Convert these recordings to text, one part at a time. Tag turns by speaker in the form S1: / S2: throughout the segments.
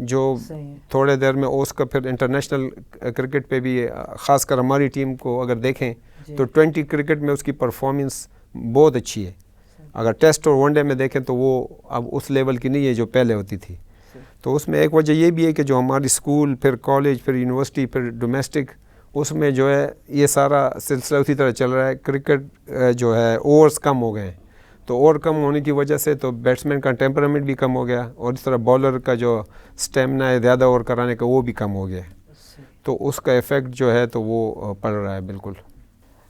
S1: جو تھوڑے دیر میں اس کا پھر انٹرنیشنل کرکٹ پہ بھی خاص کر ہماری ٹیم کو اگر دیکھیں تو 20 کرکٹ میں اس کی پرفارمنس بہت اچھی ہے. اگر ٹیسٹ اور ون ڈے میں دیکھیں تو وہ اب اس لیول کی نہیں ہے جو پہلے ہوتی تھی. تو اس میں ایک وجہ یہ بھی ہے کہ جو ہماری اسکول پھر کالج پھر یونیورسٹی پھر ڈومیسٹک اس میں جو ہے یہ سارا سلسلہ اسی طرح چل رہا ہے. کرکٹ جو ہے اوورز کم ہو گئے ہیں, تو اوور کم ہونے کی وجہ سے تو بیٹسمین کا ٹیمپرامنٹ بھی کم ہو گیا, اور اس طرح بالر کا جو اسٹیمنا ہے زیادہ اوور کرانے کا وہ بھی کم ہو گیا, تو اس کا ایفیکٹ جو ہے تو وہ پڑ رہا ہے. بالکل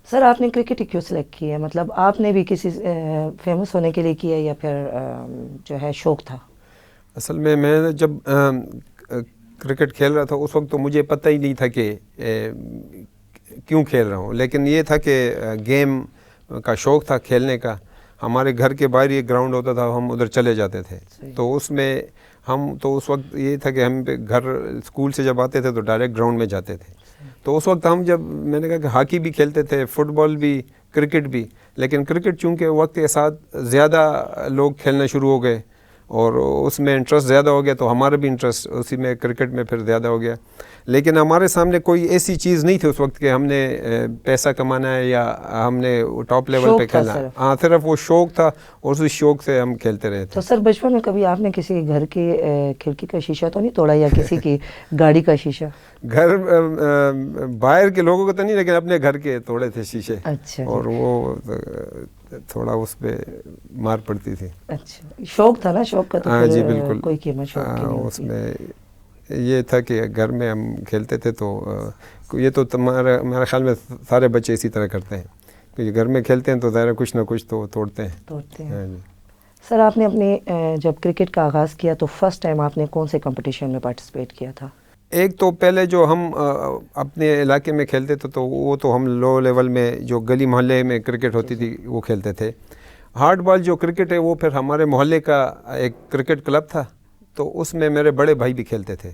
S2: سر, آپ نے کرکٹ کیوں سلیکٹ کی ہے؟ مطلب آپ نے بھی کسی فیمس ہونے کے لیے کیا ہے یا پھر جو ہے شوق تھا؟
S1: اصل میں جب کرکٹ کھیل رہا تھا اس وقت تو مجھے پتہ ہی نہیں تھا کہ کیوں کھیل رہا ہوں, لیکن یہ تھا کہ گیم کا شوق تھا کھیلنے کا. ہمارے گھر کے باہر ایک گراؤنڈ ہوتا تھا, ہم ادھر چلے جاتے تھے. تو اس میں ہم تو اس وقت یہ تھا کہ ہم گھر اسکول سے جب آتے تھے تو ڈائریکٹ گراؤنڈ میں جاتے تھے. تو اس وقت ہم جب میں نے کہا کہ ہاکی بھی کھیلتے تھے, فٹ بال بھی, کرکٹ بھی, لیکن کرکٹ چونکہ وقت کے ساتھ زیادہ لوگ کھیلنا شروع ہو گئے اور اس میں انٹرسٹ زیادہ ہو گیا, تو ہمارا بھی انٹرسٹ اسی میں کرکٹ میں پھر زیادہ ہو گیا. لیکن ہمارے سامنے کوئی ایسی چیز نہیں تھی اس وقت کہ ہم نے پیسہ کمانا ہے یا ہم نے ٹاپ لیول پہ کھیلنا ہے. ہاں, صرف وہ شوق تھا اور اسی شوق سے ہم کھیلتے رہے تھے.
S2: تو سر بچپن میں کبھی آپ نے کسی گھر کی کھڑکی کا شیشہ تو نہیں توڑا یا کسی کی گاڑی کا شیشہ؟
S1: گھر باہر کے لوگوں کو تو نہیں, لیکن اپنے گھر کے توڑے تھے شیشے.
S2: اچھا,
S1: اور وہ تھوڑا اس پہ مار پڑتی تھی.
S2: اچھا, شوق تھا نا, شوق کا تو
S1: ہاں جی بالکل.
S2: کوئی قیمت شوق کی نہیں ہوتی. اس
S1: میں یہ تھا کہ گھر میں ہم کھیلتے تھے, تو یہ تو میرے خیال میں سارے بچے اسی طرح کرتے ہیں کہ گھر میں کھیلتے ہیں تو ظاہر کچھ نہ کچھ تو توڑتے ہیں. ہاں جی.
S2: سر, آپ نے اپنے جب کرکٹ کا آغاز کیا تو فرسٹ ٹائم آپ نے کون سے کمپٹیشن میں پارٹیسپیٹ کیا تھا؟
S1: ایک تو پہلے جو ہم اپنے علاقے میں کھیلتے تھے تو وہ تو ہم لو لیول میں جو گلی محلے میں کرکٹ ہوتی تھی وہ کھیلتے تھے. ہارڈ بال جو کرکٹ ہے وہ پھر ہمارے محلے کا ایک کرکٹ کلب تھا, تو اس میں میرے بڑے بھائی بھی کھیلتے تھے.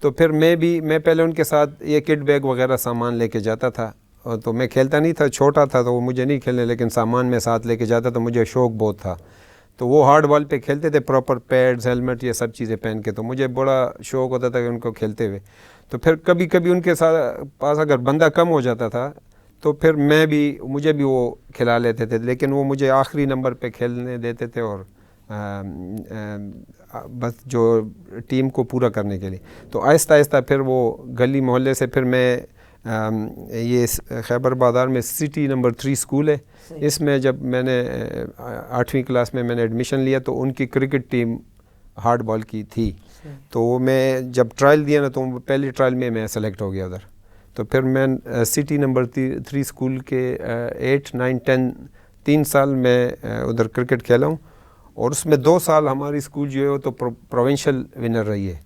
S1: تو پھر میں پہلے ان کے ساتھ یہ کٹ بیگ وغیرہ سامان لے کے جاتا تھا, تو میں کھیلتا نہیں تھا, چھوٹا تھا تو وہ مجھے نہیں کھیلنے, لیکن سامان میں ساتھ لے کے جاتا تھا, مجھے شوق بہت تھا. تو وہ ہارڈ بال پہ کھیلتے تھے, پراپر پیڈز, ہیلمٹ, یہ سب چیزیں پہن کے, تو مجھے بڑا شوق ہوتا تھا کہ ان کو کھیلتے ہوئے. تو پھر کبھی کبھی ان کے ساتھ پاس اگر بندہ کم ہو جاتا تھا تو پھر مجھے بھی وہ کھلا لیتے تھے, لیکن وہ مجھے آخری نمبر پہ کھیلنے دیتے تھے, اور بس جو ٹیم کو پورا کرنے کے لیے. تو آہستہ آہستہ پھر وہ گلی محلے سے پھر میں یہ خیبر بازار میں سٹی نمبر 3 اسکول ہے, اس میں جب میں نے 8ویں کلاس میں نے ایڈمیشن لیا تو ان کی کرکٹ ٹیم ہارڈ بال کی تھی. تو میں جب ٹرائل دیا نا تو پہلی ٹرائل میں سلیکٹ ہو گیا ادھر. تو پھر میں سٹی نمبر 3 اسکول کے 8, 9, 10 3 سال میں ادھر کرکٹ کھیلا ہوں, اور اس میں 2 سال ہماری اسکول جو ہے وہ تو پروونشل ونر رہی ہے,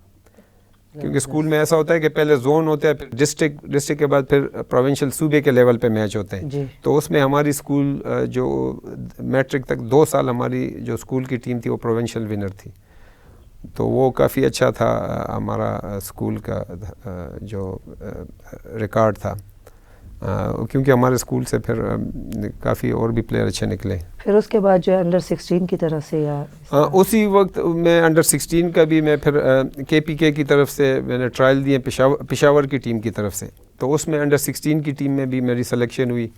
S1: کیونکہ اسکول میں ایسا ہوتا ہے کہ پہلے زون ہوتا ہے, پھر ڈسٹرکٹ کے بعد پھر پروونشل صوبے کے لیول پہ میچ ہوتے ہیں. تو اس میں ہماری اسکول جو میٹرک تک 2 سال ہماری جو اسکول کی ٹیم تھی وہ پروونشل ونر تھی. تو وہ کافی اچھا تھا ہمارا اسکول کا جو ریکارڈ تھا, کیونکہ ہمارے اسکول سے پھر کافی اور بھی پلیئر اچھے نکلے.
S2: پھر اس کے بعد جو ہے انڈر 16 کی طرف سے یا
S1: اسی وقت میں انڈر 16 کا بھی میں پھر KPK کی طرف سے میں نے ٹرائل دیے, پشاور کی ٹیم کی طرف سے. تو اس میں انڈر 16 کی ٹیم میں بھی میری سلیکشن ہوئی.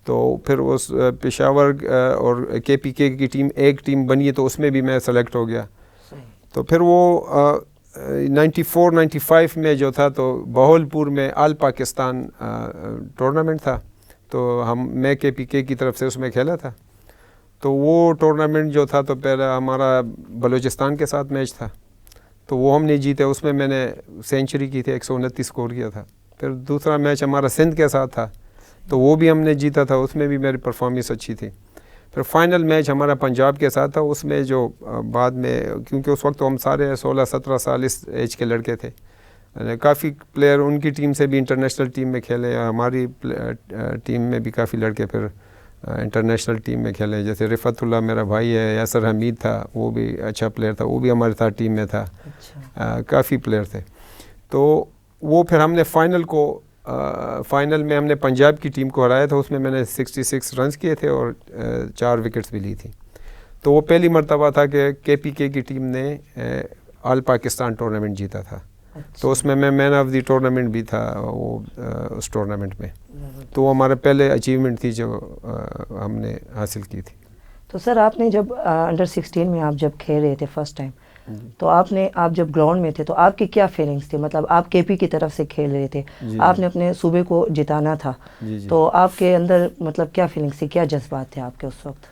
S1: تو پھر اس پشاور اور KPK کی ٹیم ایک ٹیم بنی ہے, تو اس میں بھی میں سلیکٹ ہو گیا. تو پھر وہ 94-95 میں جو تھا تو بہول میں آل پاکستان ٹورنامنٹ تھا, تو میں KPK کی طرف سے اس میں کھیلا تھا. تو وہ ٹورنامنٹ جو تھا تو پہلا ہمارا بلوچستان کے ساتھ میچ تھا, تو وہ ہم نے جیتے, اس میں نے سینچری کی تھی, 129 اسکور کیا تھا. پھر دوسرا میچ ہمارا سندھ کے ساتھ تھا, تو وہ بھی ہم نے جیتا تھا, اس میں بھی میری پرفارمنس اچھی تھی. پھر فائنل میچ ہمارا پنجاب کے ساتھ تھا, اس میں جو بعد میں کیونکہ اس وقت تو ہم سارے 16-17 سال اس ایج کے لڑکے تھے, کافی پلیئر ان کی ٹیم سے بھی انٹرنیشنل ٹیم میں کھیلے, ہماری ٹیم میں بھی کافی لڑکے پھر انٹرنیشنل ٹیم میں کھیلے. جیسے رفعت اللہ میرا بھائی ہے, یاسر حمید تھا, وہ بھی اچھا پلیئر تھا, وہ بھی ہمارے ساتھ ٹیم میں تھا. کافی پلیئر تھے. تو وہ پھر ہم نے فائنل میں ہم نے پنجاب کی ٹیم کو ہرایا تھا, اس میں نے 66 رنز کیے تھے اور 4 وکٹس بھی لی تھی. تو وہ پہلی مرتبہ تھا کہ KPK کی ٹیم نے آل پاکستان ٹورنامنٹ جیتا تھا. تو اس میں مین آف دی ٹورنامنٹ بھی تھا وہ اس ٹورنامنٹ میں. تو وہ ہمارا پہلے اچیومنٹ تھی جو ہم نے حاصل کی تھی.
S2: تو سر آپ نے جب انڈر 16 میں آپ جب کھیل رہے تھے فرسٹ ٹائم, تو آپ جب گراؤنڈ میں تھے تو آپ کی کیا فیلنگس تھی؟ مطلب آپ کے پی کی طرف سے کھیل رہے تھے, آپ نے اپنے صوبے کو جتانا تھا, تو آپ کے اندر مطلب کیا فیلنگس تھی, کیا جذبات تھے آپ کے اس وقت؟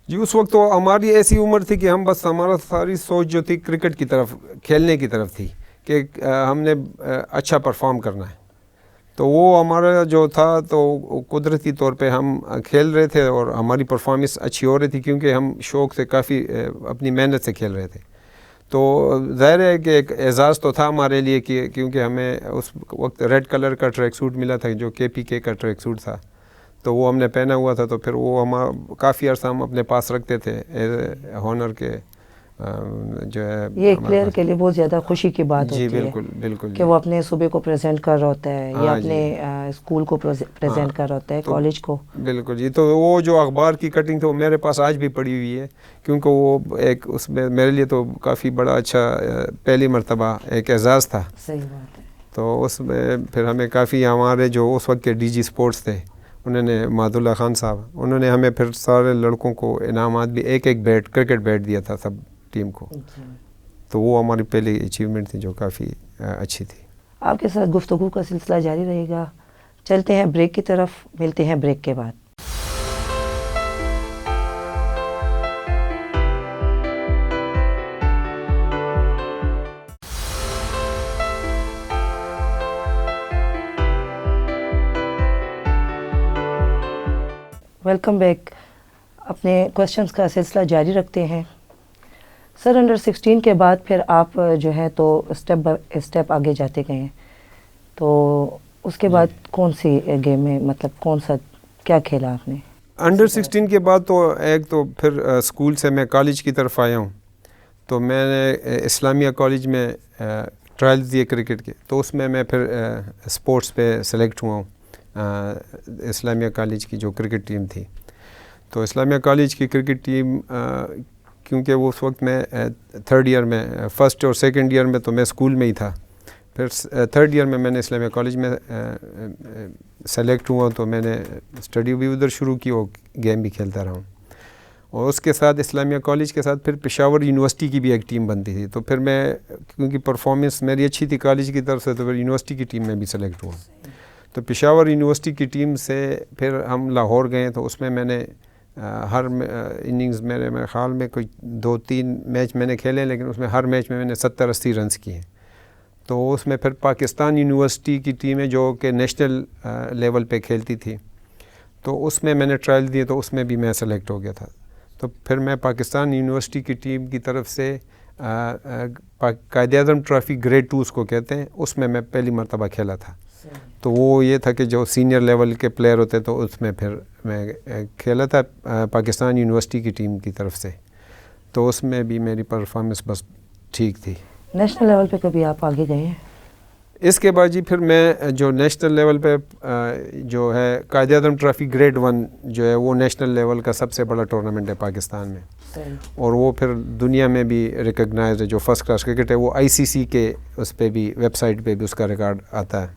S1: جی اس وقت تو ہماری ایسی عمر تھی کہ ہم بس ہمارا ساری سوچ جو تھی کرکٹ کی طرف, کھیلنے کی طرف تھی کہ ہم نے اچھا پرفارم کرنا ہے. تو وہ ہمارا جو تھا تو قدرتی طور پہ ہم کھیل رہے تھے اور ہماری پرفارمنس اچھی ہو رہی تھی کیونکہ ہم شوق سے کافی اپنی محنت سے کھیل رہے تھے. تو ظاہر ہے کہ ایک اعزاز تو تھا ہمارے لیے کہ کیونکہ ہمیں اس وقت ریڈ کلر کا ٹریک سوٹ ملا تھا جو کے پی کے کا ٹریک سوٹ تھا, تو وہ ہم نے پہنا ہوا تھا. تو پھر وہ ہم کافی عرصہ ہم اپنے پاس رکھتے تھے ایز ہانر کے جو ہے.
S2: یہ ایک پلیئر کے لیے بہت زیادہ خوشی کی بات ہوتی ہے.
S1: جی بالکل بالکل,
S2: کہ وہ اپنے صوبے کو پریزنٹ کر رہا ہوتا ہے یا اپنے اسکول کو پریزنٹ کر رہا ہوتا ہے, کالج کو. بالکل
S1: جی. تو وہ جو اخبار کی کٹنگ تھی وہ میرے پاس آج بھی پڑی ہوئی ہے کیونکہ وہ ایک اس میں میرے لیے تو کافی بڑا اچھا پہلی مرتبہ ایک اعزاز تھا.
S2: صحیح بات ہے.
S1: تو اس میں پھر ہمیں کافی ہمارے جو اس وقت کے ڈی جی اسپورٹس تھے انہوں نے ماد اللہ خان صاحب, انہوں نے ہمیں پھر سارے لڑکوں کو انعامات بھی ایک بیٹ کرکٹ بیٹ دیا تھا سب ٹیم کو. تو وہ ہماری پہلی اچیومنٹ تھی جو کافی اچھی تھی.
S2: آپ کے ساتھ گفتگو کا سلسلہ جاری رہے گا. چلتے ہیں بریک کی طرف, ملتے ہیں بریک کے بعد. Welcome back. اپنے کوشچنس کا سلسلہ جاری رکھتے ہیں. سر انڈر 16 کے بعد پھر آپ جو ہے تو اسٹیپ آگے جاتے گئے ہیں, تو اس کے بعد کون سی گیم میں مطلب کون سا کیا کھیلا آپ نے؟
S1: انڈر 16 کے بعد تو ایک تو پھر اسکول سے میں کالج کی طرف آیا ہوں. تو میں نے اسلامیہ کالج میں ٹرائلز دیے کرکٹ کے, تو اس میں پھر اسپورٹس پہ سلیکٹ ہوا ہوں. اسلامیہ کالج کی جو کرکٹ ٹیم تھی, تو اسلامیہ کالج کی کرکٹ ٹیم کیونکہ وہ اس وقت میں 3rd ایئر میں, فرسٹ اور سیکنڈ ایئر میں تو میں اسکول میں ہی تھا. پھر 3rd ایئر میں نے اسلامیہ کالج میں سلیکٹ ہوا, تو میں نے اسٹڈی بھی ادھر شروع کی اور گیم بھی کھیلتا رہا ہوں. اور اس کے ساتھ اسلامیہ کالج کے ساتھ پھر پشاور یونیورسٹی کی بھی ایک ٹیم بنتی تھی. تو پھر میں کیونکہ پرفارمنس میری اچھی تھی کالج کی طرف سے, تو پھر یونیورسٹی کی ٹیم میں بھی سلیکٹ ہوا. تو پشاور یونیورسٹی کی ٹیم سے پھر ہم لاہور گئے, تو اس میں نے ہر اننگز میرے خیال میں کوئی 2-3 میچ میں نے کھیلے, لیکن اس میں ہر میچ میں نے 70-80 رنز کیے. تو اس میں پھر پاکستان یونیورسٹی کی ٹیمیں جو کہ نیشنل لیول پہ کھیلتی تھی, تو اس میں نے ٹرائل دیے, تو اس میں بھی میں سلیکٹ ہو گیا تھا. تو پھر میں پاکستان یونیورسٹی کی ٹیم کی طرف سے قائد اعظم ٹرافی گریڈ 2 اس کو کہتے ہیں, اس میں پہلی مرتبہ کھیلا تھا. تو وہ یہ تھا کہ جو سینئر لیول کے پلیئر ہوتے تو اس میں پھر میں کھیلا تھا پاکستان یونیورسٹی کی ٹیم کی طرف سے. تو اس میں بھی میری پرفارمنس بس ٹھیک تھی.
S2: نیشنل لیول پہ کبھی آپ آگے گئے ہیں؟
S1: اس کے بعد جی پھر میں جو نیشنل لیول پہ جو ہے قائد اعظم ٹرافی گریڈ 1 جو ہے وہ نیشنل لیول کا سب سے بڑا ٹورنامنٹ ہے پاکستان میں, اور وہ پھر دنیا میں بھی ریکگنائز ہے. جو فرسٹ کلاس کرکٹ ہے وہ ICC کے اس پہ بھی ویب سائٹ پہ بھی اس کا ریکارڈ آتا ہے.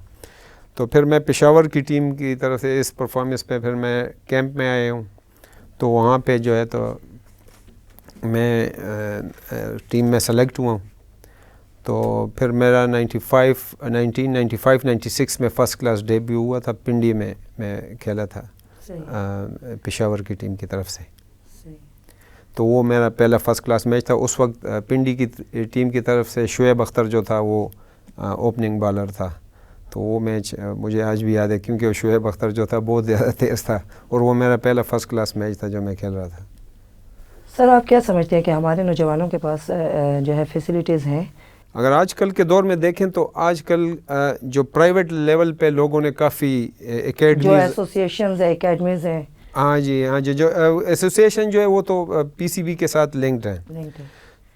S1: تو پھر میں پشاور کی ٹیم کی طرف سے اس پرفارمنس پہ پھر میں کیمپ میں آیا ہوں. تو وہاں پہ جو ہے تو میں ٹیم میں سلیکٹ ہوا ہوں. تو پھر میرا 1995-96 میں فرسٹ کلاس ڈیبیو ہوا تھا, پنڈی میں کھیلا تھا پشاور کی ٹیم کی طرف سے. تو وہ میرا پہلا فرسٹ کلاس میچ تھا. اس وقت پنڈی کی ٹیم کی طرف سے شعیب اختر جو تھا وہ اوپننگ بالر تھا. تو وہ میچ مجھے آج بھی یاد ہے کیونکہ شعیب اختر جو تھا بہت زیادہ تیز تھا, اور وہ میرا پہلا فرسٹ کلاس میچ تھا جو میں کھیل رہا تھا.
S2: سر آپ کیا سمجھتے ہیں کہ ہمارے نوجوانوں کے پاس جو ہے فیسلٹیز ہیں؟
S1: اگر آج کل کے دور میں دیکھیں تو آج کل جو پرائیویٹ لیول پہ لوگوں نے کافی اکیڈمیز,
S2: جو ایسوسیشنز ہیں, اکیڈمیز ہیں,
S1: ہاں جی جو ایسوسیشن جو ہے وہ تو PCB کے ساتھ لنکڈ ہیں.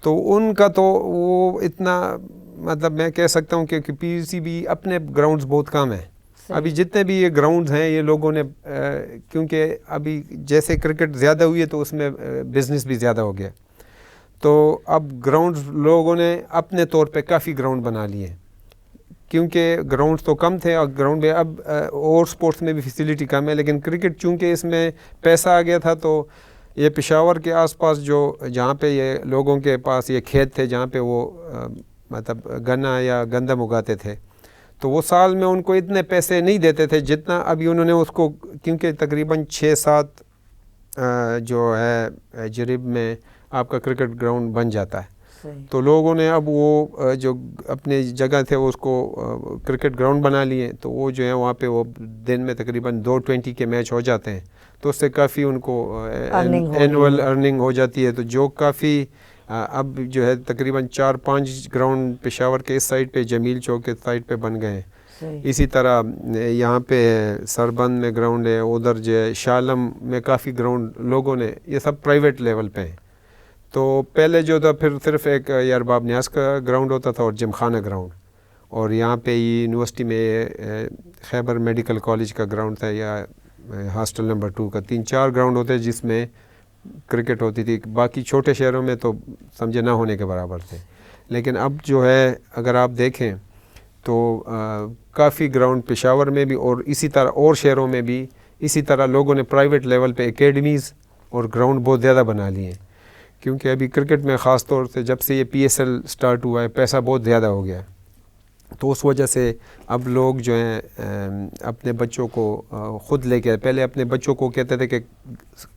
S1: تو ان کا تو وہ اتنا مطلب میں کہہ سکتا ہوں کہ PCB اپنے گراؤنڈز بہت کم ہیں. ابھی جتنے بھی یہ گراؤنڈز ہیں یہ لوگوں نے کیونکہ ابھی جیسے کرکٹ زیادہ ہوئی ہے تو اس میں بزنس بھی زیادہ ہو گیا. تو اب گراؤنڈ لوگوں نے اپنے طور پہ کافی گراؤنڈ بنا لیے ہیں، کیونکہ گراؤنڈ تو کم تھے اور گراؤنڈ میں اب اور سپورٹس میں بھی فیسیلیٹی کم ہے، لیکن کرکٹ چونکہ اس میں پیسہ آ گیا تھا، تو یہ پشاور کے آس پاس جہاں پہ یہ لوگوں کے پاس یہ کھیت تھے جہاں پہ وہ مطلب گنا یا گندم اگاتے تھے، تو وہ سال میں ان کو اتنے پیسے نہیں دیتے تھے جتنا ابھی انہوں نے اس کو، کیونکہ تقریباً 6-7 جو ہے جریب میں آپ کا کرکٹ گراؤنڈ بن جاتا ہے، تو لوگوں نے اب وہ جو اپنے جگہ تھے اس کو کرکٹ گراؤنڈ بنا لیے، تو وہ جو ہے وہاں پہ وہ دن میں تقریباً 220 کے میچ ہو جاتے ہیں، تو اس سے کافی ان کو اینول ارننگ ہو جاتی ہے، تو جو کافی اب جو ہے تقریباً 4-5 گراؤنڈ پشاور کے اس سائڈ پہ جمیل چوک کے سائڈ پہ بن گئے ہیں، اسی طرح یہاں پہ سربند میں گراؤنڈ ہے، ادھر جو ہے شالم میں کافی گراؤنڈ لوگوں نے، یہ سب پرائیویٹ لیول پہ ہیں۔ تو پہلے جو تھا پھر صرف ایک یارباب نیاز کا گراؤنڈ ہوتا تھا اور جم خانہ گراؤنڈ، اور یہاں پہ یونیورسٹی میں خیبر میڈیکل کالج کا گراؤنڈ تھا، یا ہاسٹل نمبر 2 کا، 3-4 گراؤنڈ ہوتے جس میں کرکٹ ہوتی تھی، باقی چھوٹے شہروں میں تو سمجھے نہ ہونے کے برابر تھے۔ لیکن اب جو ہے اگر آپ دیکھیں تو کافی گراؤنڈ پشاور میں بھی اور اسی طرح اور شہروں میں بھی اسی طرح لوگوں نے پرائیویٹ لیول پہ اکیڈمیز اور گراؤنڈ بہت زیادہ بنا لیے ہیں، کیونکہ ابھی کرکٹ میں خاص طور سے جب سے یہ PSL سٹارٹ ہوا ہے پیسہ بہت زیادہ ہو گیا ہے، تو اس وجہ سے اب لوگ جو ہیں اپنے بچوں کو خود لے کے، پہلے اپنے بچوں کو کہتے تھے کہ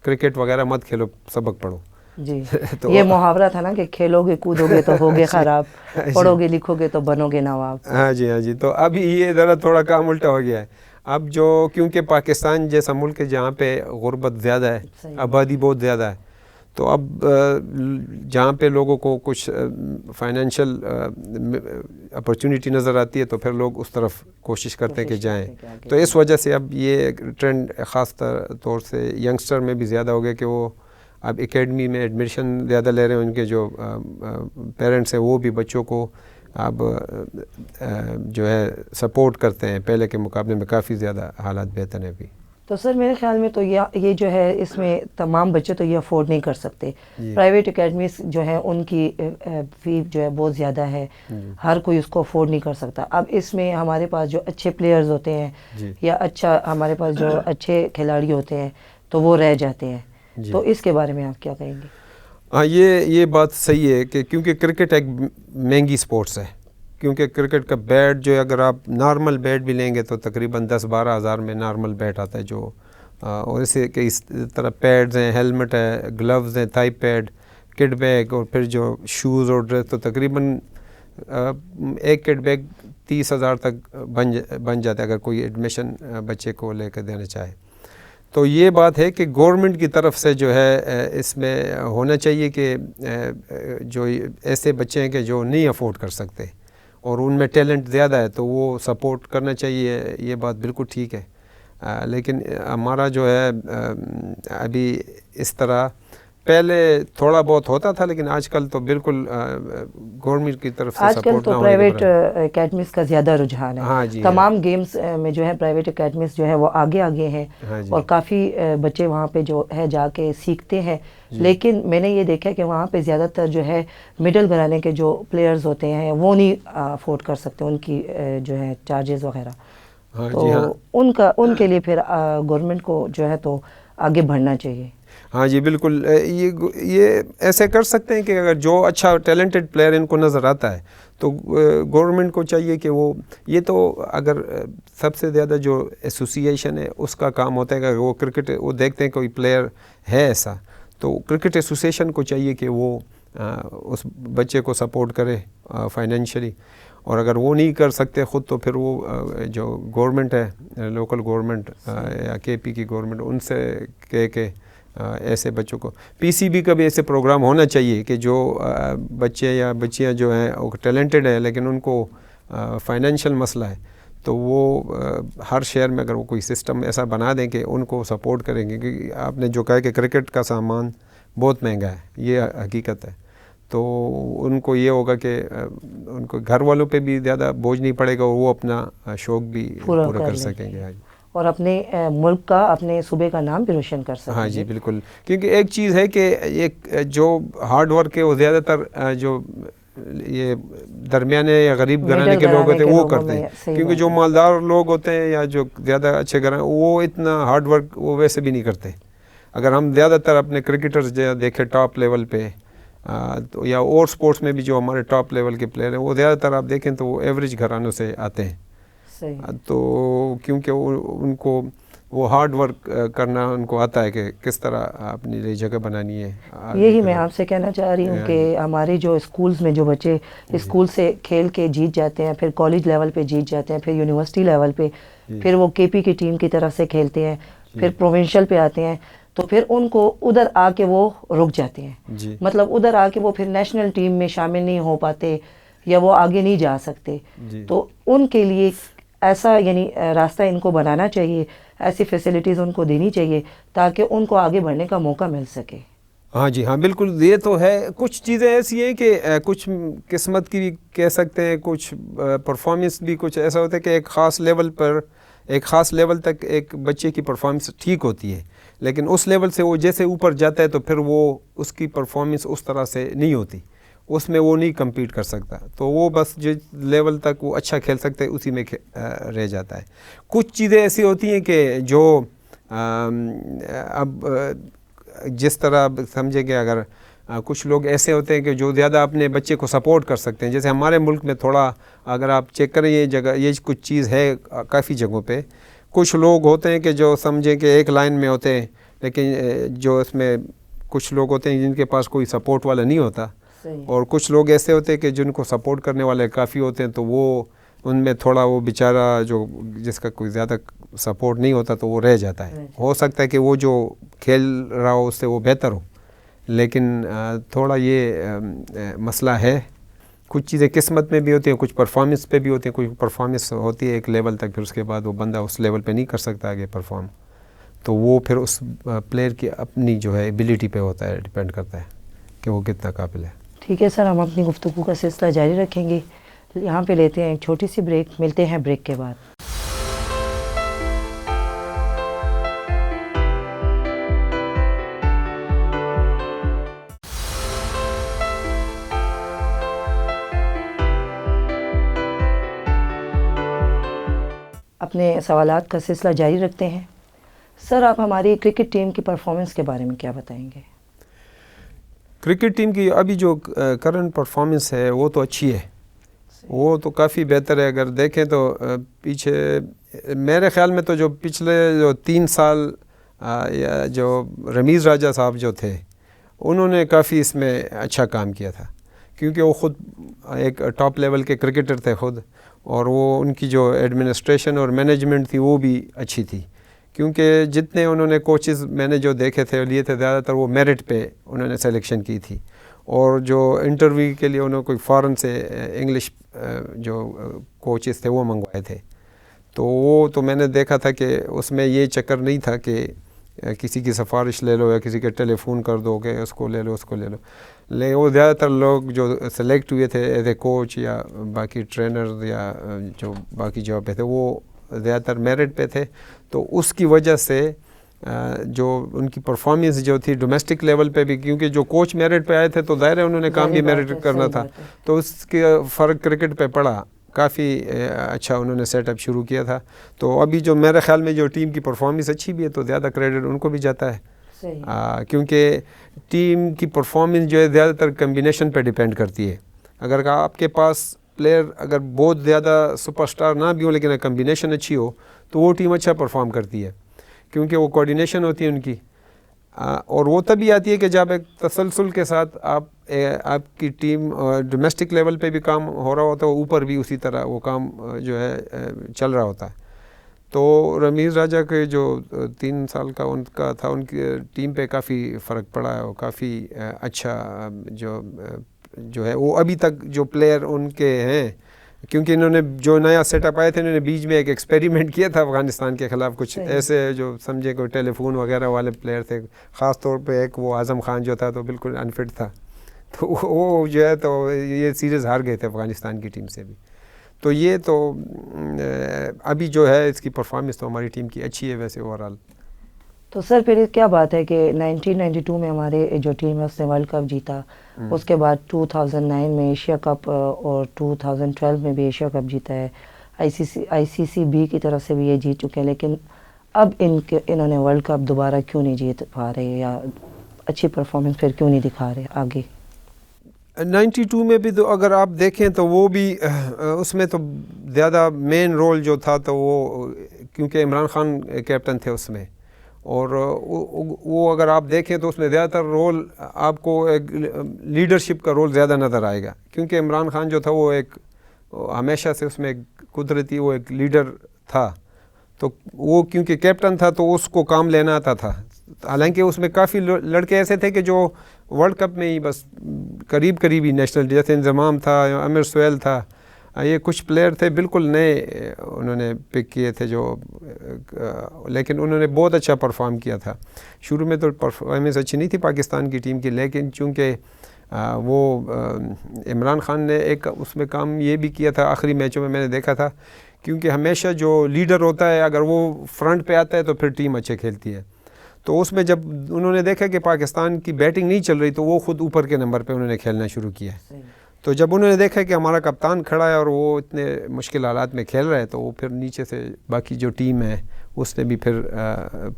S1: کرکٹ وغیرہ مت کھیلو، سبق پڑھو۔
S2: جی تو یہ محاورہ تھا نا کہ کھیلو گے کودو گے تو ہوگے خراب، پڑھو گے لکھو گے تو بنو گے نواب۔
S1: ہاں جی، تو ابھی یہ ذرا تھوڑا کام الٹا ہو گیا ہے، اب جو کیونکہ پاکستان جیسا ملک ہے جہاں پہ غربت زیادہ ہے، آبادی بہت زیادہ ہے، تو اب جہاں پہ لوگوں کو کچھ فائنینشیل اپرچونٹی نظر آتی ہے تو پھر لوگ اس طرف کوشش کرتے ہیں کہ جائیں، تو اس وجہ سے اب یہ ٹرینڈ خاص طور سے ینگسٹر میں بھی زیادہ ہو گیا کہ وہ اب اکیڈمی میں ایڈمیشن زیادہ لے رہے ہیں، ان کے جو پیرنٹس ہیں وہ بھی بچوں کو اب جو ہے سپورٹ کرتے ہیں، پہلے کے مقابلے میں کافی زیادہ حالات بہتر ہیں ابھی۔
S2: تو سر میرے خیال میں تو یہ جو ہے اس میں تمام بچے تو یہ افورڈ نہیں کر سکتے، پرائیویٹ اکیڈمیز جو ہیں ان کی فی جو ہے بہت زیادہ ہے، ہر کوئی اس کو افورڈ نہیں کر سکتا۔ اب اس میں ہمارے پاس جو اچھے پلیئرز ہوتے ہیں یا اچھا ہمارے پاس جو اچھے کھلاڑی ہوتے ہیں تو وہ رہ جاتے ہیں، تو اس کے بارے میں آپ کیا کہیں گے؟
S1: ہاں یہ بات صحیح ہے کہ کیونکہ کرکٹ ایک مہنگی سپورٹس ہے، کیونکہ کرکٹ کا بیٹ جو ہے اگر آپ نارمل بیٹ بھی لیں گے تو تقریباً 10-12 ہزار میں نارمل بیٹ آتا ہے جو، اور اسے کہ اس طرح پیڈز ہیں، ہیلمٹ ہے، گلوز ہیں، تھائی پیڈ، کٹ بیگ، اور پھر جو شوز اور ڈریس، تو تقریباً ایک کٹ بیگ 30,000 تک بن جاتا ہے اگر کوئی ایڈمیشن بچے کو لے کر دینا چاہے۔ تو یہ بات ہے کہ گورنمنٹ کی طرف سے جو ہے اس میں ہونا چاہیے کہ جو ایسے بچے ہیں کہ جو نہیں افورڈ کر سکتے اور ان میں ٹیلنٹ زیادہ ہے تو وہ سپورٹ کرنا چاہیے، یہ بات بالکل ٹھیک ہے، لیکن ہمارا جو ہے ابھی اس طرح پہلے تھوڑا بہت ہوتا تھا، لیکن آج کل تو بالکل گورنمنٹ کی طرف سے
S2: آج کل
S1: سپورٹ
S2: تو
S1: نہ ہونے کے
S2: پرائیویٹ
S1: برابر۔
S2: اکیڈمیز کا زیادہ رجحان ہے، تمام گیمز میں جو ہے پرائیویٹ اکیڈمیز جو ہے وہ آگے ہیں، اور کافی بچے وہاں پہ جو ہے جا کے سیکھتے ہیں، لیکن میں نے یہ دیکھا کہ وہاں پہ زیادہ تر جو ہے مڈل گھرانے کے جو پلیئرز ہوتے ہیں وہ نہیں افورڈ کر سکتے ان کی جو ہے چارجز وغیرہ، تو ان کے لیے پھر گورنمنٹ کو جو ہے تو آگے بڑھنا چاہیے۔
S1: ہاں جی بالکل، یہ ایسے کر سکتے ہیں کہ اگر جو اچھا ٹیلنٹڈ پلیئر ان کو نظر آتا ہے تو گورنمنٹ کو چاہیے کہ وہ، یہ تو اگر سب سے زیادہ جو ایسوسیشن ہے اس کا کام ہوتا ہے کہ وہ کرکٹ وہ دیکھتے ہیں کوئی پلیئر ہے ایسا، تو کرکٹ ایسوسیشن کو چاہیے کہ وہ اس بچے کو سپورٹ کرے فائنینشلی، اور اگر وہ نہیں کر سکتے خود تو پھر وہ جو گورنمنٹ ہے، لوکل گورنمنٹ یا KP کی گورنمنٹ، ان سے کہہ کے ایسے بچوں کو PCB کا بھی ایسے پروگرام ہونا چاہیے کہ جو بچے یا بچیاں جو ہیں وہ ٹیلنٹڈ ہیں لیکن ان کو فائنینشیل مسئلہ ہے، تو وہ ہر شہر میں اگر وہ کوئی سسٹم ایسا بنا دیں کہ ان کو سپورٹ کریں گے، کیونکہ آپ نے جو کہا کہ کرکٹ کا سامان بہت مہنگا ہے، یہ حقیقت ہے، تو ان کو یہ ہوگا کہ ان کو گھر والوں پہ بھی زیادہ بوجھ نہیں پڑے گا اور وہ اپنا شوق بھی پورا کر سکیں گے۔
S2: اور اپنے ملک کا اپنے صوبے کا نام بھی روشن کر سکیں.
S1: ہاں جی بالکل, کیونکہ ایک چیز ہے کہ ایک جو ہارڈ ورک ہے وہ زیادہ تر جو یہ درمیانے یا غریب گھرانے کے لوگ ہوتے ہیں وہ کرتے ہیں, کیونکہ جو مالدار لوگ ہوتے ہیں یا جو زیادہ اچھے گھرانے وہ اتنا ہارڈ ورک وہ ویسے بھی نہیں کرتے. اگر ہم زیادہ تر اپنے کرکٹرز دیکھیں ٹاپ لیول پہ یا اور سپورٹس میں بھی جو ہمارے ٹاپ لیول کے پلیئر ہیں وہ زیادہ تر آپ دیکھیں تو وہ ایوریج گھرانوں سے آتے ہیں. تو کیونکہ ان کو وہ ہارڈ ورک کرنا ان کو آتا ہے کہ کس طرح اپنی لیے جگہ بنانی ہے.
S2: یہی میں آپ سے کہنا چاہ رہی ہوں کہ ہمارے جو اسکولز میں جو بچے اسکول سے کھیل کے جیت جاتے ہیں, پھر کالج لیول پہ جیت جاتے ہیں, پھر یونیورسٹی لیول پہ, پھر وہ کے پی کی ٹیم کی طرف سے کھیلتے ہیں, پھر پروونشل پہ آتے ہیں, تو پھر ان کو ادھر آ کے وہ رک جاتے ہیں. مطلب ادھر آ کے وہ پھر نیشنل ٹیم میں شامل نہیں ہو پاتے یا وہ آگے نہیں جا سکتے. تو ان کے لیے ایسا یعنی راستہ ان کو بنانا چاہیے, ایسی فیسلٹیز ان کو دینی چاہیے تاکہ ان کو آگے بڑھنے کا موقع مل سکے.
S1: ہاں جی ہاں بالکل, یہ تو ہے. کچھ چیزیں ایسی ہیں کہ کچھ قسمت کی بھی کہہ سکتے ہیں, کچھ پرفارمنس بھی کچھ ایسا ہوتا ہے کہ ایک خاص لیول تک ایک بچے کی پرفارمنس ٹھیک ہوتی ہے, لیکن اس لیول سے وہ جیسے اوپر جاتا ہے تو پھر وہ اس کی پرفارمنس اس طرح سے نہیں ہوتی, اس میں وہ نہیں کمپیٹ کر سکتا. تو وہ بس جس لیول تک وہ اچھا کھیل سکتا ہے اسی میں رہ جاتا ہے. کچھ چیزیں ایسی ہوتی ہیں کہ جو اب جس طرح سمجھے کہ اگر کچھ لوگ ایسے ہوتے ہیں کہ جو زیادہ اپنے بچے کو سپورٹ کر سکتے ہیں, جیسے ہمارے ملک میں تھوڑا اگر آپ چیک کریں یہ کچھ چیز ہے کافی جگہوں پہ. کچھ لوگ ہوتے ہیں کہ جو سمجھیں کہ ایک لائن میں ہوتے ہیں, لیکن جو اس میں کچھ لوگ ہوتے ہیں جن کے پاس کوئی سپورٹ والا نہیں ہوتا, اور کچھ لوگ ایسے ہوتے ہیں کہ جن کو سپورٹ کرنے والے کافی ہوتے ہیں, تو وہ ان میں تھوڑا وہ بیچارہ جس کا کوئی زیادہ سپورٹ نہیں ہوتا تو وہ رہ جاتا ہے. ہو سکتا ہے کہ وہ جو کھیل رہا ہو اس سے وہ بہتر ہو, لیکن تھوڑا یہ مسئلہ ہے. کچھ چیزیں قسمت میں بھی ہوتی ہیں, کچھ پرفارمنس پہ بھی ہوتی ہیں. کچھ پرفارمنس ہوتی ہے ایک لیول تک, پھر اس کے بعد وہ بندہ اس لیول پہ نہیں کر سکتا آگے پرفارم, تو وہ پھر اس پلیئر کی اپنی جو ہے ایبیلٹی پہ ہوتا ہے, ڈیپینڈ کرتا ہے کہ وہ کتنا قابل ہے.
S2: ٹھیک ہے سر, ہم اپنی گفتگو کا سلسلہ جاری رکھیں گے. یہاں پہ لیتے ہیں ایک چھوٹی سی بریک, ملتے ہیں بریک کے بعد. اپنے سوالات کا سلسلہ جاری رکھتے ہیں. سر, آپ ہماری کرکٹ ٹیم کی پرفارمنس کے بارے میں کیا بتائیں گے؟
S1: کرکٹ ٹیم کی ابھی جو کرنٹ پرفارمنس ہے وہ تو اچھی ہے, وہ تو کافی بہتر ہے. اگر دیکھیں تو پیچھے میرے خیال میں تو جو پچھلے جو 3 سال یا جو رمیز راجہ صاحب جو تھے انہوں نے کافی اس میں اچھا کام کیا تھا, کیونکہ وہ خود ایک ٹاپ لیول کے کرکٹر تھے خود, اور وہ ان کی جو ایڈمنسٹریشن اور مینجمنٹ تھی وہ بھی اچھی تھی. کیونکہ جتنے انہوں نے کوچز میں نے جو دیکھے تھے لیے تھے زیادہ تر وہ میرٹ پہ انہوں نے سلیکشن کی تھی, اور جو انٹرویو کے لیے انہوں نے کوئی فارن سے انگلش جو کوچز تھے وہ منگوائے تھے. تو وہ تو میں نے دیکھا تھا کہ اس میں یہ چکر نہیں تھا کہ کسی کی سفارش لے لو یا کسی کے ٹیلی فون کر دو کہ اس کو لے لو اس کو لے لو. لیکن وہ زیادہ تر لوگ جو سلیکٹ ہوئے تھے ایز اے کوچ یا باقی ٹرینرز یا جو باقی جگہ پہ تھے وہ زیادہ تر میرٹ پہ تھے. تو اس کی وجہ سے جو ان کی پرفارمنس جو تھی ڈومیسٹک لیول پہ بھی, کیونکہ جو کوچ میرٹ پہ آئے تھے تو ظاہر ہے انہوں نے کام بھی میرٹ کرنا تھا, تو اس کے فرق کرکٹ پہ پڑا. کافی اچھا انہوں نے سیٹ اپ شروع کیا تھا. تو ابھی جو میرے خیال میں جو ٹیم کی پرفارمنس اچھی بھی ہے تو زیادہ کریڈٹ ان کو بھی جاتا ہے, کیونکہ ٹیم کی پرفارمنس جو ہے زیادہ تر کمبینیشن پہ ڈیپینڈ کرتی ہے. اگر آپ کے پاس پلیئر اگر بہت زیادہ سپر سٹار نہ بھی ہو لیکن کمبینیشن اچھی ہو تو وہ ٹیم اچھا پرفارم کرتی ہے, کیونکہ وہ کوآرڈینیشن ہوتی ہے ان کی, اور وہ تبھی آتی ہے کہ جب ایک تسلسل کے ساتھ آپ کی ٹیم ڈومیسٹک لیول پہ بھی کام ہو رہا ہوتا ہے, اوپر بھی اسی طرح وہ کام جو ہے چل رہا ہوتا ہے. تو رمیز راجہ کے جو 3 سال کا ان کا تھا, ان کی ٹیم پہ کافی فرق پڑا ہے, اور کافی اچھا جو ہے وہ ابھی تک جو پلیئر ان کے ہیں, کیونکہ انہوں نے جو نیا سیٹ اپ آئے تھے انہوں نے بیچ میں ایک ایکسپیریمنٹ کیا تھا افغانستان کے خلاف, کچھ ایسے جو سمجھے کوئی ٹیلی فون وغیرہ والے پلیئر تھے, خاص طور پہ ایک وہ اعظم خان جو تھا تو بالکل انفٹ تھا, تو وہ جو ہے تو یہ سیریز ہار گئے تھے افغانستان کی ٹیم سے بھی. تو یہ تو ابھی جو ہے اس کی پرفارمنس تو ہماری ٹیم کی اچھی ہے ویسے اوور آل.
S2: تو سر پھر کیا بات ہے کہ 1992 میں ہمارے جو ٹیم ہے اس نے ورلڈ کپ جیتا, اس کے بعد 2009 میں ایشیا کپ اور 2012 میں بھی ایشیا کپ جیتا ہے, آئی سی سی بی کی طرف سے بھی یہ جیت چکے ہیں, لیکن اب انہوں نے ورلڈ کپ دوبارہ کیوں نہیں جیت پا رہے یا اچھی پرفارمنس پھر کیوں نہیں دکھا رہے آگے؟
S1: 92 میں بھی تو اگر آپ دیکھیں تو وہ بھی اس میں تو زیادہ مین رول جو تھا تو وہ کیونکہ عمران خان کیپٹن تھے اس میں, اور وہ اگر آپ دیکھیں تو اس میں زیادہ تر رول آپ کو ایک لیڈرشپ کا رول زیادہ نظر آئے گا, کیونکہ عمران خان جو تھا وہ ایک ہمیشہ سے اس میں قدرتی وہ ایک لیڈر تھا, تو وہ کیونکہ کیپٹن تھا تو اس کو کام لینا آتا تھا. حالانکہ اس میں کافی لڑکے ایسے تھے کہ جو ورلڈ کپ میں ہی بس قریب ہی نیشنل, جیسے انضمام تھا, عامر سہیل تھا, یہ کچھ پلیئر تھے بالکل نئے انہوں نے پک کیے تھے جو, لیکن انہوں نے بہت اچھا پرفارم کیا تھا. شروع میں تو پرفارمنس اچھی نہیں تھی پاکستان کی ٹیم کی, لیکن چونکہ وہ عمران خان نے ایک اس میں کام یہ بھی کیا تھا آخری میچوں میں نے دیکھا تھا, کیونکہ ہمیشہ جو لیڈر ہوتا ہے اگر وہ فرنٹ پہ آتا ہے تو پھر ٹیم اچھے کھیلتی ہے. تو اس میں جب انہوں نے دیکھا کہ پاکستان کی بیٹنگ نہیں چل رہی تو وہ خود اوپر کے نمبر پہ انہوں نے کھیلنا شروع کیا. تو جب انہوں نے دیکھا کہ ہمارا کپتان کھڑا ہے اور وہ اتنے مشکل حالات میں کھیل رہا ہے, تو وہ پھر نیچے سے باقی جو ٹیم ہے اس نے بھی پھر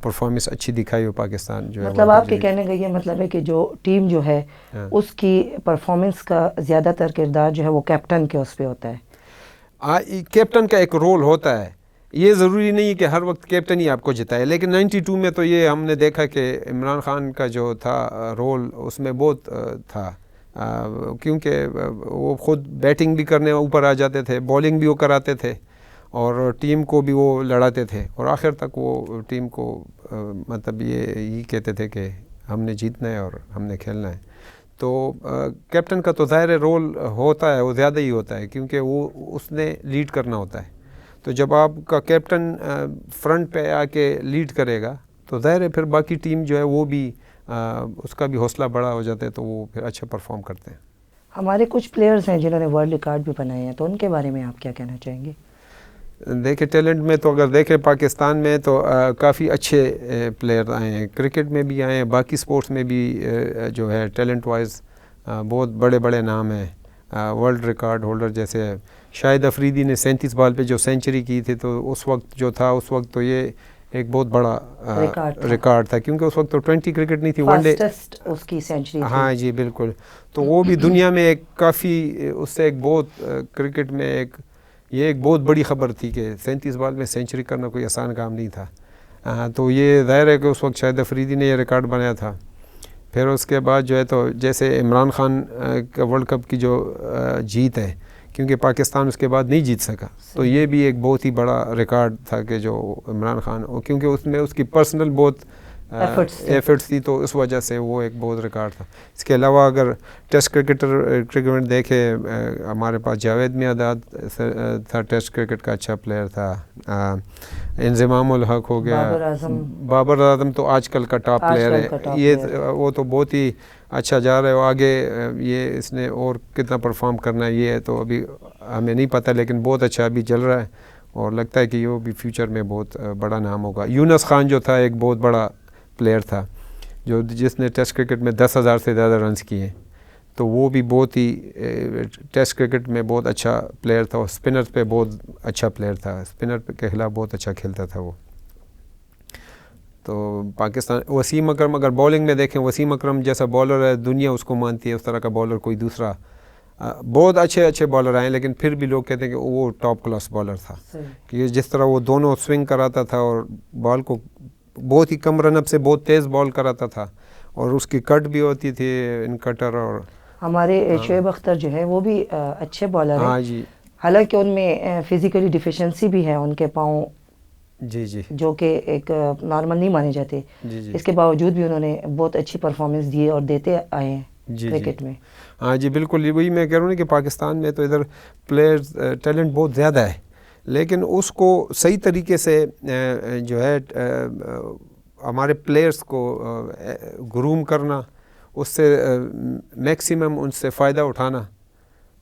S1: پرفارمنس اچھی دکھائی ہو پاکستان جو ہے.
S2: مطلب آپ کے کہنے کا یہ مطلب ہے کہ جو ٹیم جو ہے اس کی پرفارمنس کا زیادہ تر کردار جو ہے وہ کیپٹن کے اس پہ ہوتا ہے؟
S1: کیپٹن کا ایک رول ہوتا ہے, یہ ضروری نہیں کہ ہر وقت کیپٹن ہی آپ کو جتائے, لیکن 92 میں تو یہ ہم نے دیکھا کہ عمران خان کا جو تھا رول اس میں بہت تھا, کیونکہ وہ خود بیٹنگ بھی کرنے اوپر آ جاتے تھے, بالنگ بھی وہ کراتے تھے, اور ٹیم کو بھی وہ لڑاتے تھے, اور آخر تک وہ ٹیم کو مطلب یہی کہتے تھے کہ ہم نے جیتنا ہے اور ہم نے کھیلنا ہے. تو کیپٹن کا تو ظاہر رول ہوتا ہے, وہ زیادہ ہی ہوتا ہے کیونکہ وہ اس نے لیڈ کرنا ہوتا ہے. تو جب آپ کا کیپٹن فرنٹ پہ آ کے لیڈ کرے گا تو ظاہر ہے پھر باقی ٹیم جو ہے وہ بھی اس کا بھی حوصلہ بڑا ہو جاتا ہے, تو وہ پھر اچھا پرفارم کرتے ہیں.
S2: ہمارے کچھ پلیئرز ہیں جنہوں نے ورلڈ ریکارڈ بھی بنائے ہیں, تو ان کے بارے میں آپ کیا کہنا چاہیں گے؟
S1: دیکھیں ٹیلنٹ میں تو اگر دیکھیں پاکستان میں تو کافی اچھے پلیئر آئے ہیں, کرکٹ میں بھی آئے ہیں, باقی سپورٹس میں بھی جو ہے ٹیلنٹ وائز بہت بڑے نام ہیں. ورلڈ ریکارڈ ہولڈر جیسے شاہد افریدی نے 37 بال پہ جو سینچری کی تھی, تو اس وقت جو تھا اس وقت تو یہ ایک بہت بڑا ریکارڈ تھا, کیونکہ اس وقت تو 20 کرکٹ نہیں تھی, ون ڈے
S2: اس کی سینچری.
S1: ہاں جی بالکل. تو وہ بھی دنیا میں ایک کافی اس سے ایک بہت کرکٹ میں ایک بہت بڑی خبر تھی کہ 37 بال میں سینچری کرنا کوئی آسان کام نہیں تھا. تو یہ ظاہر ہے کہ اس وقت شاہد افریدی نے یہ ریکارڈ بنایا تھا. پھر اس کے بعد جو ہے تو جیسے عمران خان کا ورلڈ کپ کی جو جیت ہے, کیونکہ پاکستان اس کے بعد نہیں جیت سکا, تو یہ بھی ایک بہت ہی بڑا ریکارڈ تھا کہ جو عمران خان, کیونکہ اس میں اس کی پرسنل بہت ایفرٹس تھی, تو اس وجہ سے وہ ایک بہت ریکارڈ تھا. اس کے علاوہ اگر ٹیسٹ کرکٹ دیکھے ہمارے پاس جاوید میاں تھا, ٹیسٹ کرکٹ کا اچھا پلیئر تھا. انضمام الحق ہو گیا, بابر اعظم تو آج کل کا ٹاپ پلیئر ہے, یہ وہ تو بہت ہی اچھا جا رہا ہے. آگے یہ اس نے اور کتنا پرفارم کرنا ہے یہ تو ابھی ہمیں نہیں پتہ, لیکن بہت اچھا ابھی چل رہا ہے, اور لگتا ہے کہ یہ بھی فیوچر میں بہت بڑا نام ہوگا. یونس خان جو تھا ایک بہت بڑا پلیئر تھا, جس نے ٹیسٹ کرکٹ میں 10,000 سے زیادہ رنز کیے, تو وہ بھی بہت ہی ٹیسٹ کرکٹ میں بہت اچھا پلیئر تھا, اور اسپنر پہ بہت اچھا پلیئر تھا, اسپنر کے خلاف بہت اچھا کھیلتا تھا وہ. تو پاکستان وسیم اکرم, اگر بولنگ میں دیکھیں وسیم اکرم جیسا بالر ہے دنیا اس کو مانتی ہے, اس طرح کا بالر کوئی دوسرا, بہت اچھے بالر آئے, لیکن پھر بھی لوگ کہتے ہیں کہ وہ ٹاپ کلاس بالر تھا, کہ جس طرح وہ دونوں سوئنگ کراتا تھا اور بال کو بہت ہی کم رن اپ سے بہت تیز بال کراتا تھا, اور اس کی کٹ بھی ہوتی تھی ان کٹر. اور
S2: ہمارے شعیب اختر جو ہے وہ بھی اچھے بالر ہیں.
S1: ہاں جی,
S2: حالانکہ ان میں فزیکلی ڈیفیشنسی بھی ہے, ان کے پاؤں
S1: جی
S2: جو کہ ایک نارمل نہیں مانے جاتے, اس کے باوجود بھی انہوں نے بہت اچھی پرفارمنس دی اور دیتے آئے ہیں کرکٹ میں.
S1: ہاں جی بالکل, وہی میں کہہ رہا ہوں کہ پاکستان میں تو ادھر پلیئرز ٹیلنٹ بہت زیادہ ہے, لیکن اس کو صحیح طریقے سے جو ہے ہمارے پلیئرز کو گروم کرنا, اس سے میکسیمم ان سے فائدہ اٹھانا,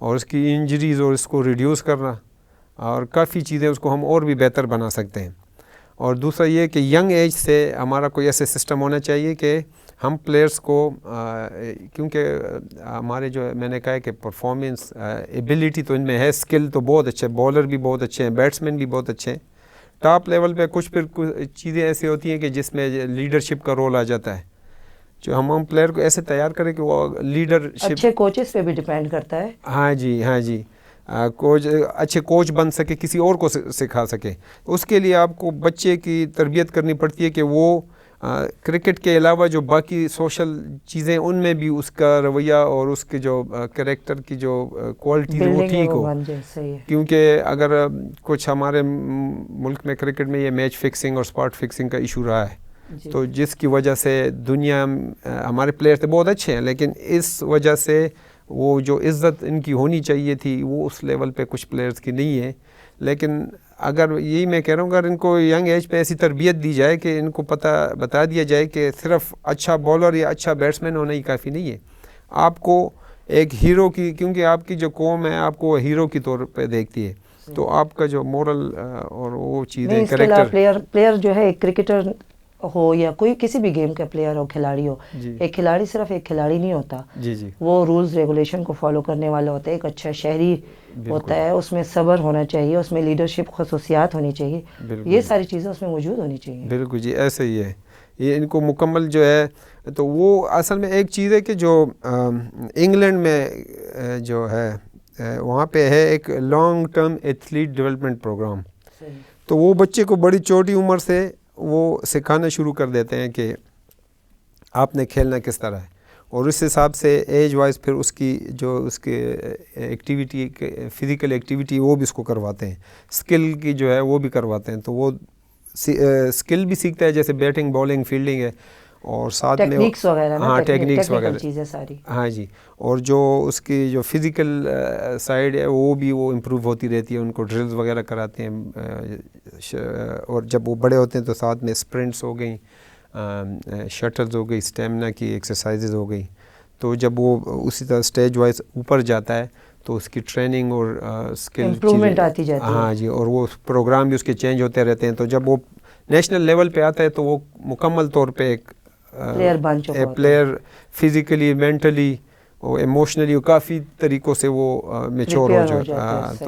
S1: اور اس کی انجریز اور اس کو ریڈیوس کرنا, اور کافی چیزیں اس کو ہم اور بھی بہتر بنا سکتے ہیں. اور دوسرا یہ کہ ینگ ایج سے ہمارا کوئی ایسے سسٹم ہونا چاہیے کہ ہم پلیئرس کو کیونکہ ہمارے جو میں نے کہا ہے کہ پرفارمنس ایبلٹی تو ان میں ہے, اسکل تو بہت اچھے, بالر بھی بہت اچھے ہیں, بیٹسمین بھی بہت اچھے ہیں. ٹاپ لیول پہ کچھ چیزیں ایسی ہوتی ہیں کہ جس میں لیڈرشپ کا رول آ جاتا ہے, جو ہم پلیئر کو ایسے تیار کریں کہ وہ لیڈرشپ.
S2: اچھے کوچز پہ بھی ڈیپینڈ کرتا ہے.
S1: ہاں جی کوچ اچھے کوچ بن سکے, کسی اور کو سکھا سکے. اس کے لیے آپ کو بچے کی تربیت کرنی پڑتی ہے کہ وہ کرکٹ کے علاوہ جو باقی سوشل چیزیں ان میں بھی اس کا رویہ اور اس کے جو کریکٹر کی جو کوالٹی وہ ٹھیک ہو. کیونکہ اگر کچھ ہمارے ملک میں کرکٹ میں یہ میچ فکسنگ اور اسپاٹ فکسنگ کا ایشو رہا ہے, تو جس کی وجہ سے دنیا ہمارے پلیئر تو بہت اچھے ہیں, لیکن اس وجہ سے وہ جو عزت ان کی ہونی چاہیے تھی وہ اس لیول پہ کچھ پلیئرز کی نہیں ہے. لیکن اگر یہی میں کہہ رہا ہوں, اگر ان کو ینگ ایج پہ ایسی تربیت دی جائے کہ ان کو بتا دیا جائے کہ صرف اچھا بالر یا اچھا بیٹسمین ہونا ہی کافی نہیں ہے, آپ کو ایک ہیرو کی, کیونکہ آپ کی جو قوم ہے آپ کو ہیرو کی طور پہ دیکھتی ہے, تو آپ کا جو مورل اور وہ چیزیں
S2: کریکٹر پلیئر جو ہے ایک کرکٹر ہو یا کوئی کسی بھی گیم کا پلیئر ہو, کھلاڑی ہو, ایک کھلاڑی صرف ایک کھلاڑی نہیں ہوتا, وہ رولز ریگولیشن کو فالو کرنے والا ہوتا ہے. ایک اچھا شہری ہوتا ہے, اس میں صبر ہونا چاہیے, اس میں لیڈرشپ خصوصیات ہونی چاہیے, یہ ساری چیزیں اس میں موجود ہونی چاہیے.
S1: بالکل جی, ایسے ہی ہے. یہ ان کو مکمل جو ہے, تو وہ اصل میں ایک چیز ہے کہ جو انگلینڈ میں جو ہے وہاں پہ ہے ایک long term athlete development programme. تو وہ بچے کو بڑی چھوٹی عمر سے وہ سکھانا شروع کر دیتے ہیں کہ آپ نے کھیلنا کس طرح ہے, اور اس حساب سے ایج وائز پھر اس کی جو اس کے ایکٹیویٹی فزیکل ایکٹیویٹی وہ بھی اس کو کرواتے ہیں, اسکل کی جو ہے وہ بھی کرواتے ہیں. تو وہ اسکل بھی سیکھتا ہے, جیسے بیٹنگ بالنگ فیلڈنگ ہے, اور ساتھ میں
S2: ٹیکنیکس وغیرہ,
S1: ہاں ٹیکنیکس وغیرہ
S2: چیزیں ساری.
S1: ہاں جی, اور جو اس کی جو فزیکل سائیڈ ہے وہ بھی وہ امپروو ہوتی رہتی ہے. ان کو ڈرلز وغیرہ کراتے ہیں, اور جب وہ بڑے ہوتے ہیں تو ساتھ میں اسپرنٹس ہو گئیں, شٹلز ہو گئی, اسٹیمنا کی ایکسرسائزز ہو گئی. تو جب وہ اسی طرح اسٹیج وائز اوپر جاتا ہے تو اس کی ٹریننگ اور اسکل
S2: امپرومنٹ آتی جاتی ہے.
S1: ہاں جی, اور وہ پروگرام بھی اس کے چینج ہوتے رہتے ہیں. تو جب وہ نیشنل لیول پہ آتا ہے تو وہ مکمل طور پہ ایک پلیئر فزیکلی, مینٹلی اور ایموشنلی کافی طریقوں سے وہ میچور ہو جاتا ہے.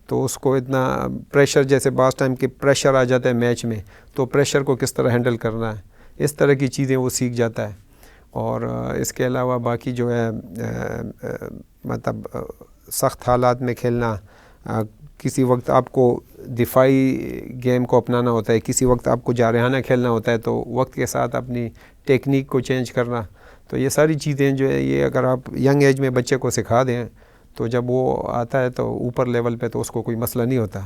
S1: تو اس کو اتنا پریشر, جیسے بعض ٹائم کے پریشر آ جاتا ہے میچ میں, تو پریشر کو کس طرح ہینڈل کرنا ہے, اس طرح کی چیزیں وہ سیکھ جاتا ہے. اور اس کے علاوہ باقی جو ہے مطلب سخت حالات میں کھیلنا, کسی وقت آپ کو دفاعی گیم کو اپنانا ہوتا ہے, کسی وقت آپ کو جارحانہ کھیلنا ہوتا ہے, تو وقت کے ساتھ اپنی ٹیکنیک کو چینج کرنا. تو یہ ساری چیزیں جو ہے یہ اگر آپ ینگ ایج میں بچے کو سکھا دیں تو جب وہ آتا ہے تو اوپر لیول پہ تو اس کو کوئی مسئلہ نہیں ہوتا.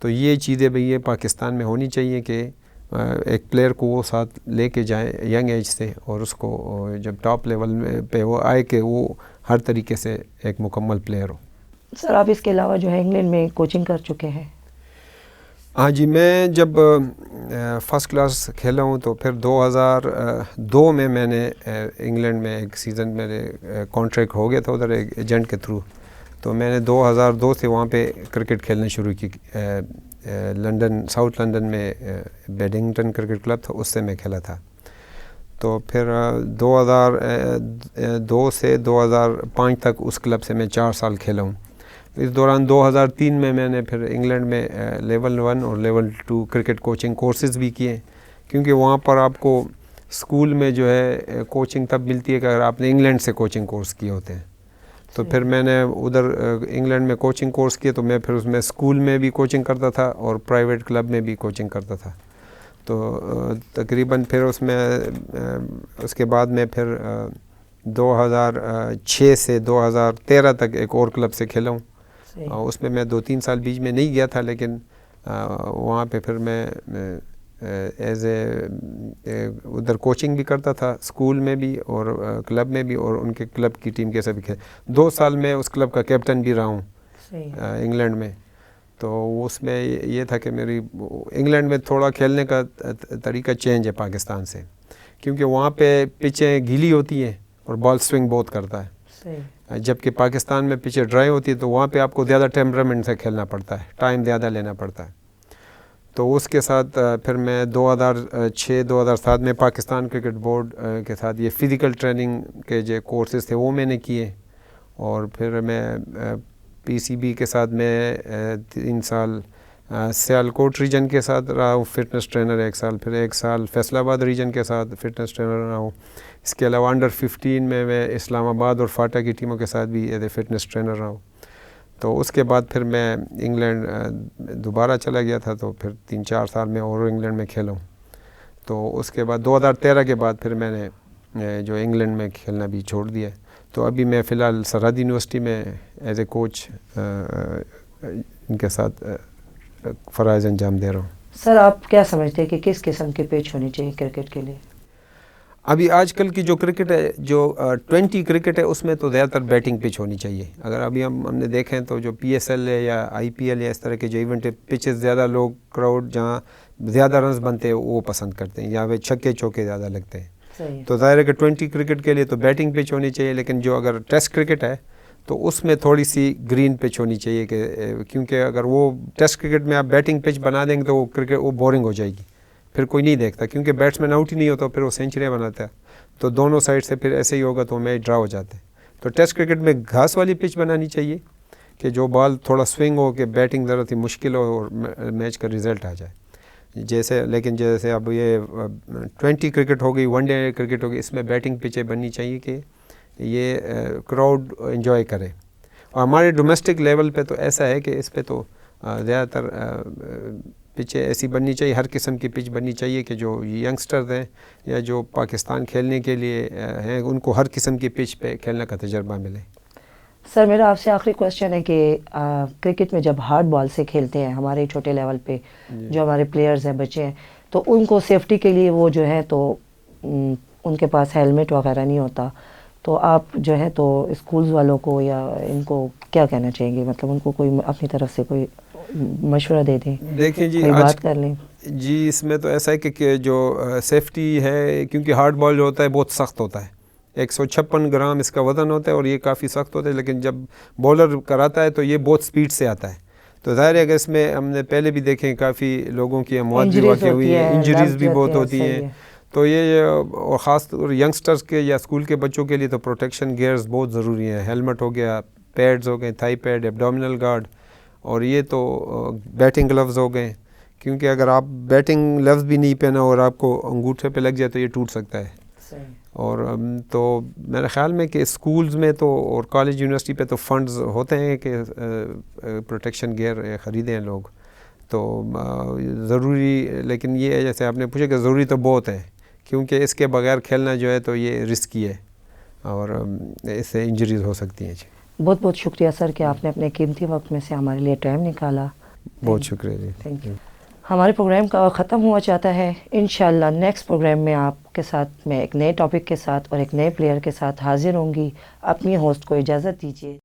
S1: تو یہ چیزیں بھی یہ پاکستان میں ہونی چاہیے کہ ایک پلیئر کو وہ ساتھ لے کے جائیں ینگ ایج سے, اور اس کو جب ٹاپ لیول پہ وہ آئے کہ وہ ہر طریقے سے ایک مکمل پلیئر ہو.
S2: سر آپ اس کے علاوہ جو ہے انگلینڈ میں کوچنگ کر چکے ہیں؟
S1: ہاں جی, میں جب فرسٹ کلاس کھیلا ہوں تو پھر 2002 میں نے انگلینڈ میں ایک سیزن میرے کانٹریکٹ ہو گیا تھا ادھر ایک ایجنٹ کے تھرو. تو میں نے 2002 سے وہاں پہ کرکٹ کھیلنا شروع کی. لنڈن, ساؤتھ لنڈن میں بیڈنگٹن کرکٹ کلب تھا, اس سے میں کھیلا تھا. تو پھر 2002 سے 2005 تک اس کلب سے میں 4 سال کھیلا ہوں. اس دوران 2003 میں نے پھر انگلینڈ میں لیول 1 اور لیول 2 کرکٹ کوچنگ کورسز بھی کیے, کیونکہ وہاں پر آپ کو اسکول میں جو ہے کوچنگ تب ملتی ہے کہ اگر آپ نے انگلینڈ سے کوچنگ کورس کیے ہوتے ہیں. تو پھر میں نے ادھر انگلینڈ میں کوچنگ کورس کیے, تو میں پھر اس میں اسکول میں بھی کوچنگ کرتا تھا اور پرائیویٹ کلب میں بھی کوچنگ کرتا تھا. تو تقریباً پھر اس کے بعد میں پھر 2006 سے 2013 تک ایک اور کلب سے کھیلا ہوں. اس میں 2-3 سال بیچ میں نہیں گیا تھا, لیکن وہاں پہ پھر میں ایز اے ادھر کوچنگ بھی کرتا تھا, اسکول میں بھی اور کلب میں بھی, اور ان کے کلب کی ٹیم کے ساتھ بھی 2 سال میں اس کلب کا کیپٹن بھی رہا ہوں انگلینڈ میں. تو اس میں یہ تھا کہ میری انگلینڈ میں تھوڑا کھیلنے کا طریقہ چینج ہے پاکستان سے, کیونکہ وہاں پہ پچیں گیلی ہوتی ہیں اور بال سوئنگ بہت کرتا ہے. جبکہ پاکستان میں پچیں ڈرائی ہوتی ہے تو وہاں پہ آپ کو زیادہ ٹیمپرامنٹ سے کھیلنا پڑتا ہے, ٹائم زیادہ لینا پڑتا ہے. تو اس کے ساتھ پھر میں 2006-2007 میں پاکستان کرکٹ بورڈ کے ساتھ یہ فزیکل ٹریننگ کے جو کورسز تھے وہ میں نے کیے, اور پھر میں PCB کے ساتھ میں 3 سال سیالکوٹ ریجن کے ساتھ رہا ہوں فٹنس ٹرینر 1 سال, پھر 1 سال فیصل آباد ریجن کے ساتھ فٹنس ٹرینر رہا ہوں. اس کے علاوہ انڈر 15 میں اسلام آباد اور فاٹا کی ٹیموں کے ساتھ بھی ایز اے فٹنس ٹرینر رہا ہوں. تو اس کے بعد پھر میں انگلینڈ دوبارہ چلا گیا تھا, تو پھر 3-4 سال میں اور انگلینڈ میں کھیلا ہوں. تو اس کے بعد 2013 کے بعد پھر میں نے جو انگلینڈ میں کھیلنا بھی چھوڑ دیا. تو ابھی میں فی الحال سرحد یونیورسٹی میں ایز اے کوچ ان کے ساتھ فرائض انجام دے رہا ہوں.
S2: سر آپ کیا سمجھتے ہیں کہ کس قسم کی پچ ہونی چاہیے کرکٹ کے لیے؟
S1: ابھی آج کل کی جو کرکٹ ہے, جو 20 کرکٹ ہے, اس میں تو زیادہ تر بیٹنگ پچ ہونی چاہیے. اگر ابھی ہم نے دیکھیں تو جو PSL ہے یا IPL یا اس طرح کے جو ایونٹ ہے, پچز زیادہ لوگ کراؤڈ جہاں زیادہ رنز بنتے ہیں وہ پسند کرتے ہیں, یا وہ چھکے چوکے زیادہ لگتے ہیں. تو ظاہر ہے کہ 20 کرکٹ کے لیے تو بیٹنگ پچ ہونی چاہیے, لیکن جو اگر ٹیسٹ کرکٹ ہے تو اس میں تھوڑی سی گرین پچ ہونی چاہیے, کیونکہ اگر وہ ٹیسٹ کرکٹ میں آپ بیٹنگ پچ بنا دیں گے تو وہ کرکٹ وہ بورنگ ہو جائے گی, پھر کوئی نہیں دیکھتا, کیونکہ بیٹسمین آؤٹ ہی نہیں ہوتا, پھر وہ سینچریاں بناتا ہے. تو دونوں سائڈ سے پھر ایسے ہی ہوگا تو میچ ڈرا ہو جاتے ہیں. تو ٹیسٹ کرکٹ میں گھاس والی پچ بنانی چاہیے کہ جو بال تھوڑا سوئنگ ہو, کہ بیٹنگ ذرا سی مشکل ہو اور میچ کا رزلٹ آ جائے. لیکن جیسے اب یہ 20 کرکٹ ہو گئی, ون ڈے کرکٹ ہو گئی, اس میں بیٹنگ پچیں بننی چاہیے کہ یہ کراؤڈ انجوائے کرے. اور ہمارے ڈومیسٹک لیول پہ تو ایسا ہے کہ اس پہ تو زیادہ تر پچیں ایسی بننی چاہیے, ہر قسم کی پچ بننی چاہیے کہ جو ینگسٹرز ہیں یا جو پاکستان کھیلنے کے لیے ہیں ان کو ہر قسم کی پچ پہ کھیلنے کا تجربہ ملے.
S2: سر میرا آپ سے آخری کوشچن ہے کہ کرکٹ میں جب ہارڈ بال سے کھیلتے ہیں ہمارے چھوٹے لیول پہ جو ہمارے پلیئرز ہیں, بچے ہیں, تو ان کو سیفٹی کے لیے وہ جو ہے تو ان کے پاس ہیلمٹ وغیرہ نہیں ہوتا, تو آپ جو ہے تو اسکولز والوں کو یا ان کو کیا کہنا چاہیں گے, مطلب ان کو کوئی اپنی طرف سے کوئی مشورہ دے دیں,
S1: دیکھیں جی
S2: کوئی بات کر لیں.
S1: جی اس میں تو ایسا ہے کہ جو سیفٹی ہے, کیونکہ ہارڈ بال جو ہوتا ہے بہت سخت ہوتا ہے, 156 گرام اس کا وزن ہوتا ہے اور یہ کافی سخت ہوتا ہے, لیکن جب بولر کراتا ہے تو یہ بہت سپیڈ سے آتا ہے. تو ظاہر ہے کہ اس میں ہم نے پہلے بھی دیکھیں کافی لوگوں کی موت بھی واقع ہوئی ہے, انجریز بھی بہت ہوتی ہیں. تو یہ اور خاص طور ینگسٹرز کے یا اسکول کے بچوں کے لیے تو پروٹیکشن گیئرز بہت ضروری ہیں. ہیلمٹ ہو گیا, پیڈز ہو گئے, تھائی پیڈ, ایبڈومینل گارڈ, اور یہ تو بیٹنگ گلوز ہو گئے, کیونکہ اگر آپ بیٹنگ گلوز بھی نہیں پہنا اور آپ کو انگوٹھے پہ لگ جائے تو یہ ٹوٹ سکتا ہے. اور تو میرے خیال میں کہ اسکولز میں تو اور کالج یونیورسٹی پہ تو فنڈز ہوتے ہیں کہ پروٹیکشن گیئر خریدیں لوگ, تو ضروری, لیکن یہ جیسے آپ نے پوچھا کہ ضروری تو بہت ہے, کیونکہ اس کے بغیر کھیلنا جو ہے تو یہ رسکی ہے اور اس سے انجریز ہو سکتی ہیں.
S2: بہت بہت شکریہ سر کہ آپ نے اپنے قیمتی وقت میں سے ہمارے لیے ٹائم نکالا.
S1: بہت شکریہ جی.
S2: Thank you. ہمارے پروگرام کا ختم ہوا چاہتا ہے. انشاءاللہ نیکسٹ پروگرام میں آپ کے ساتھ میں ایک نئے ٹاپک کے ساتھ اور ایک نئے پلیئر کے ساتھ حاضر ہوں گی. اپنی ہوسٹ کو اجازت دیجیے.